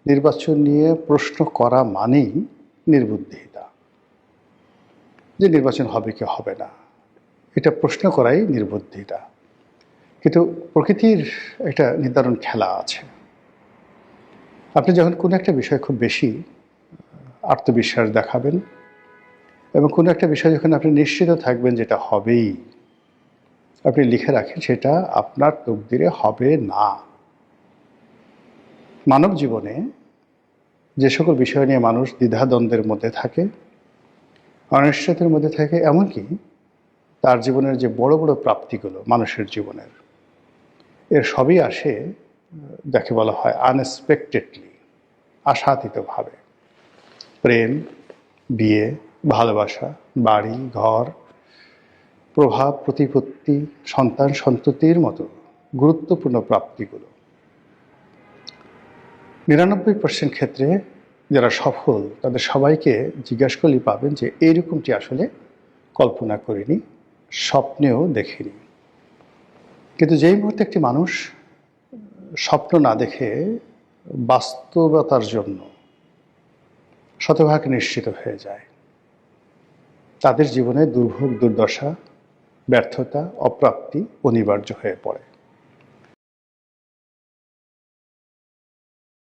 নির্বাচন নিয়ে প্রশ্ন করা মানেই নির্বুদ্ধিতা, যে নির্বাচন হবে কি হবে না, এটা প্রশ্ন করাই নির্বুদ্ধিতা। কিন্তু প্রকৃতির একটা নির্ধারণ খেলা আছে। আপনি যখন কোনো একটা বিষয় খুব বেশি আত্মবিশ্বাস দেখাবেন এবং কোনো একটা বিষয় যখন আপনি নিশ্চিত থাকবেন যেটা হবেই, আপনি লিখে রাখেন সেটা আপনার তকদিরে হবে না। মানব জীবনে যে সকল বিষয় নিয়ে মানুষ দ্বিধাদ্বন্দ্বের মধ্যে থাকে, অনিশ্চয়তার মধ্যে থাকে, এমনকি তার জীবনের যে বড় বড় প্রাপ্তিগুলো মানুষের জীবনের, এর সবই আসে যাকে বলা হয় আনএক্সপেক্টেডলি, আশাতীতভাবে। প্রেম, বিয়ে, ভালোবাসা, বাড়ি ঘর, প্রভাব প্রতিপত্তি, সন্তান সন্ততির মতো গুরুত্বপূর্ণ প্রাপ্তিগুলো 99% ক্ষেত্রে যারা সফল তাদের সবাইকে জিজ্ঞাসা করলেই পাবেন যে এইরকমটি আসলে কল্পনা করিনি, স্বপ্নেও দেখিনি। কিন্তু যেই মুহূর্তে একটি মানুষ স্বপ্ন না দেখে বাস্তবতার জন্য শতভাগ নিশ্চিত হয়ে যায়, তাদের জীবনে দুর্ভোগ, দুর্দশা, ব্যর্থতা, অপ্রাপ্তি অনিবার্য হয়ে পড়ে।